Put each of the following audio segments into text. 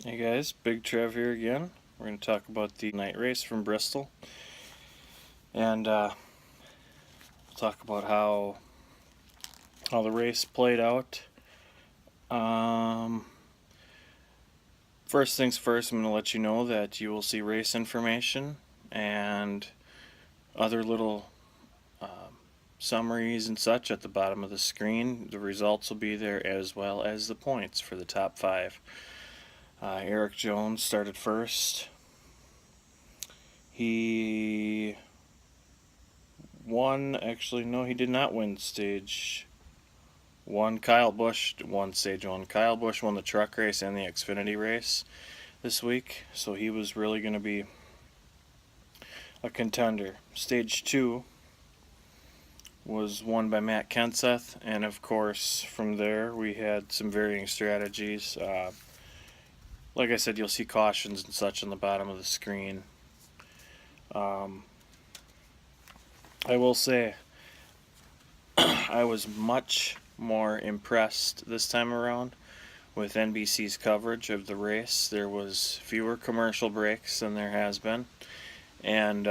Hey guys, Big Trev here again. We're going to talk about the night race from Bristol, and we'll talk about how the race played out. First things first, I'm going to let you know that you will see race information and other little summaries and such at the bottom of the screen. The results will be there as well as the points for the top 5. Eric Jones started first. He won, actually, no, he did not win stage 1. Kyle Busch won stage 1. Kyle Busch won the truck race and the Xfinity race this week, so he was really going to be a contender. Stage 2 was won by Matt Kenseth, and of course from there we had some varying strategies. Like I said, you'll see cautions and such on the bottom of the screen. I will say I was much more impressed this time around with NBC's coverage of the race. There was fewer commercial breaks than there has been, and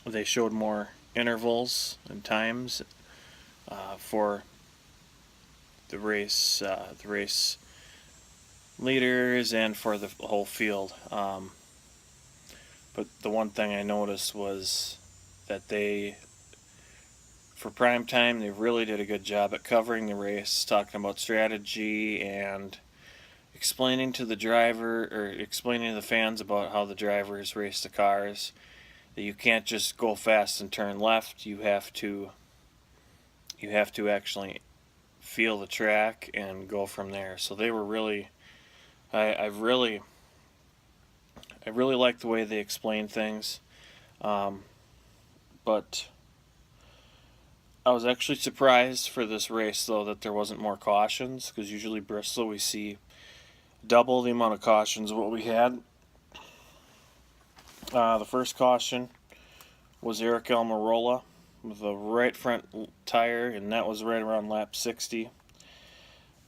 they showed more intervals and times for the race leaders and for the whole field. But the one thing I noticed was that for prime time, they really did a good job at covering the race, talking about strategy and explaining to the driver, or explaining to the fans about how the drivers race the cars. That you can't just go fast and turn left. You have to actually feel the track and go from there. So they were really, I really like the way they explain things. But I was actually surprised for this race, though, that there wasn't more cautions, because usually Bristol we see double the amount of cautions what we had. The first caution was Eric Almirola with the right front tire, and that was right around lap 60.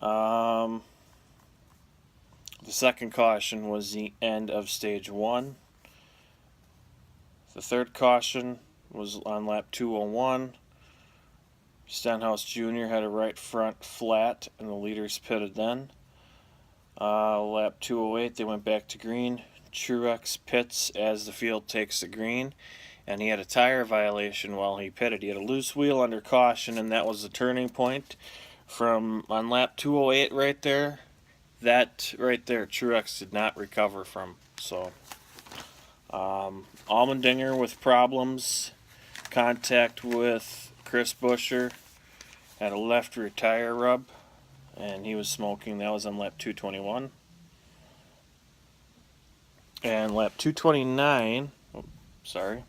The second caution was the end of stage 1. The third caution was on lap 201. Stenhouse Jr. had a right front flat, and the leaders pitted then. Lap 208, they went back to green. Truex pits as the field takes the green, and he had a tire violation while he pitted. He had a loose wheel under caution, and that was the turning point from on lap 208 right there. That right there, Truex did not recover from. So, Allmendinger with problems, contact with Chris Buescher, had a left rear tire rub, and he was smoking. That was on lap 221. And lap 229, sorry,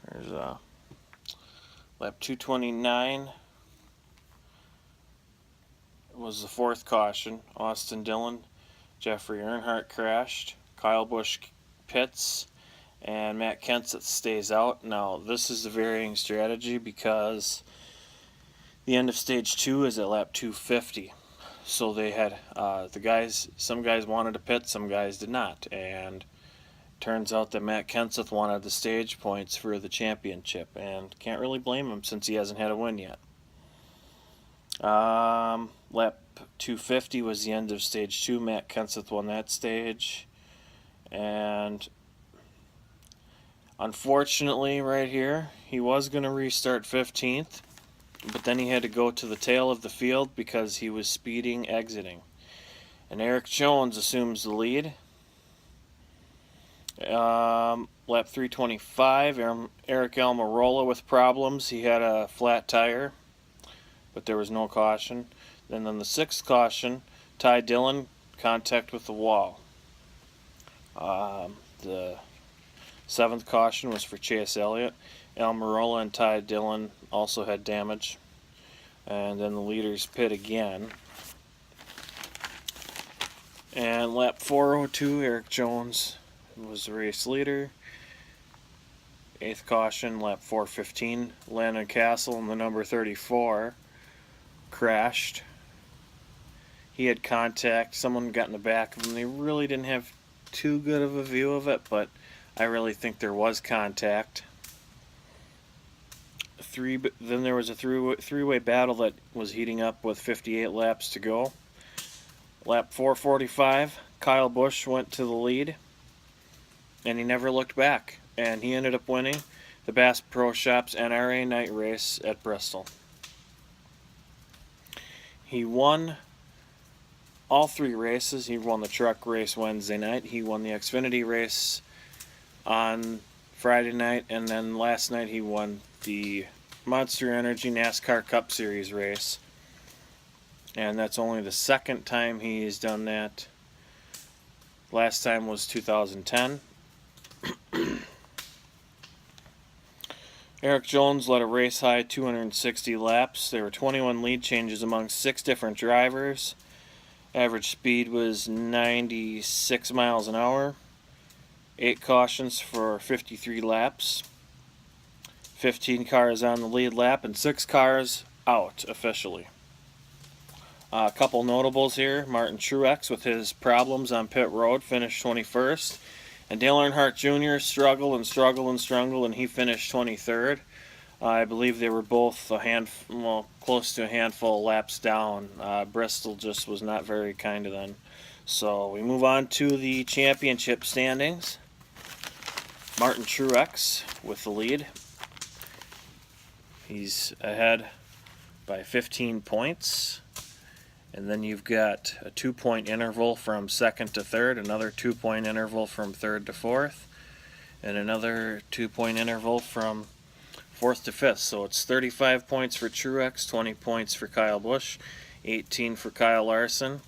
there's lap 229 was the fourth caution. Austin Dillon, Jeffrey Earnhardt crashed. Kyle Busch pits, and Matt Kenseth stays out. Now, this is the varying strategy because the end of stage 2 is at lap 250. So they had some guys wanted to pit, some guys did not, and turns out that Matt Kenseth wanted the stage points for the championship, and can't really blame him since he hasn't had a win yet. Lap 250 was the end of stage 2. Matt Kenseth won that stage, and unfortunately right here, he was going to restart 15th, but then he had to go to the tail of the field because he was speeding exiting. And Eric Jones assumes the lead. Lap 325, Eric Almirola with problems. He had a flat tire, but there was no caution. Then on the sixth caution, Ty Dillon, contact with the wall. The seventh caution was for Chase Elliott. Almirola and Ty Dillon also had damage. And then the leaders pit again. And lap 402, Eric Jones was the race leader. Eighth caution, lap 415, Landon Castle in the number 34 crashed. he had contact. Someone got in the back of him. They really didn't have too good of a view of it, but I really think there was contact. Then there was a three-way battle that was heating up with 58 laps to go. Lap 445, Kyle Busch went to the lead, and he never looked back, and he ended up winning the Bass Pro Shops NRA night race at Bristol. He won all 3 races. He won the truck race Wednesday night. He won the Xfinity race on Friday night, and then last night he won the Monster Energy NASCAR Cup Series race. And that's only the second time he's done that. Last time was 2010. Eric Jones led a race high 260 laps. There were 21 lead changes among 6 different drivers. Average speed was 96 miles an hour. 8 cautions for 53 laps. 15 cars on the lead lap and 6 cars out officially. A couple notables here. Martin Truex, with his problems on pit road, finished 21st. And Dale Earnhardt Jr. struggled, and he finished 23rd. I believe they were both close to a handful of laps down. Bristol just was not very kind to them. So we move on to the championship standings. Martin Truex with the lead. He's ahead by 15 points. And then you've got a 2-point interval from second to third, another 2-point interval from third to fourth, and another 2-point interval from fourth to fifth. So it's 35 points for Truex, 20 points for Kyle Busch, 18 for Kyle Larson,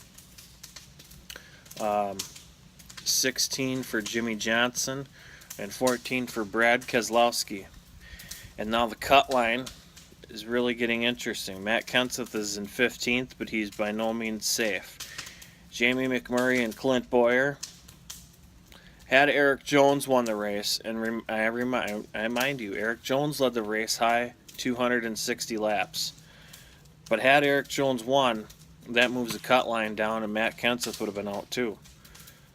16 for Jimmy Johnson, and 14 for Brad Keselowski. And now the cut line is really getting interesting. Matt Kenseth is in 15th, but he's by no means safe. Jamie McMurray and Clint Boyer. Had Eric Jones won the race, and I remind you, Eric Jones led the race high 260 laps. But had Eric Jones won, that moves the cut line down, and Matt Kenseth would have been out too.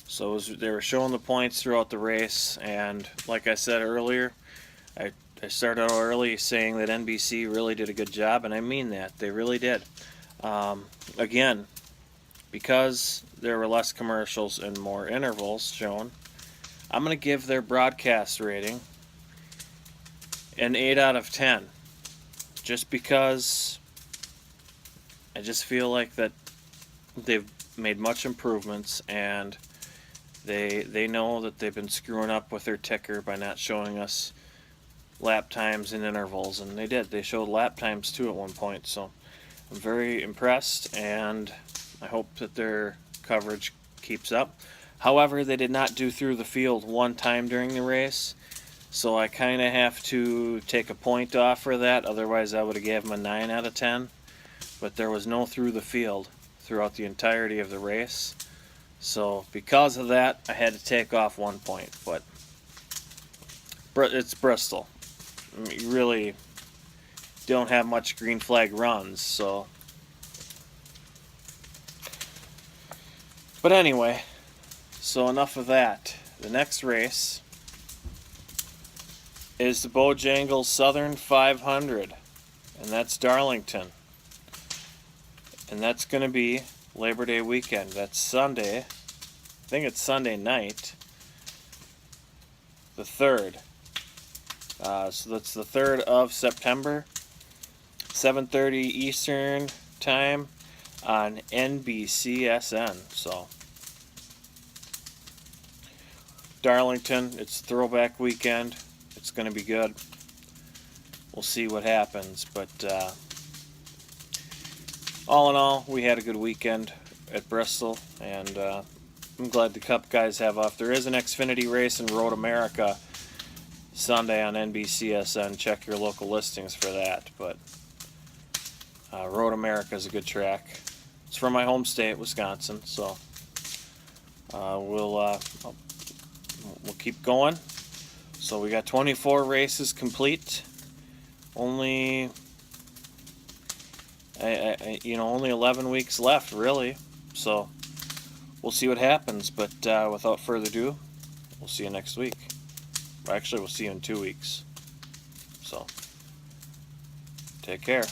So they were showing the points throughout the race, and like I said earlier, I started out early saying that NBC really did a good job, and I mean that. They really did. Again, because there were less commercials and more intervals shown, I'm going to give their broadcast rating an 8 out of 10. Just because I just feel like that they've made much improvements, and they know that they've been screwing up with their ticker by not showing us lap times and intervals, and they did. They showed lap times too at one point, so I'm very impressed, and I hope that their coverage keeps up. However, they did not do through the field one time during the race, so I kind of have to take a point off for that. Otherwise, I would have gave them a 9 out of 10, but there was no through the field throughout the entirety of the race, so because of that, I had to take off 1 point. But it's Bristol. You really don't have much green flag runs, so. But anyway, so enough of that. The next race is the Bojangles Southern 500, and that's Darlington. And that's going to be Labor Day weekend. That's Sunday. I think it's Sunday night, the 3rd. So that's the 3rd of September, 7:30 Eastern Time on NBCSN. So Darlington, it's throwback weekend. It's going to be good. We'll see what happens, but all in all, we had a good weekend at Bristol, and I'm glad the Cup guys have off. There is an Xfinity race in Road America Sunday on NBCSN. Check your local listings for that. But Road America is a good track. It's from my home state, Wisconsin. So we'll keep going. So we got 24 races complete. Only only 11 weeks left, really. So we'll see what happens. But without further ado, we'll see you next week. Actually, we'll see you in 2 weeks. So take care.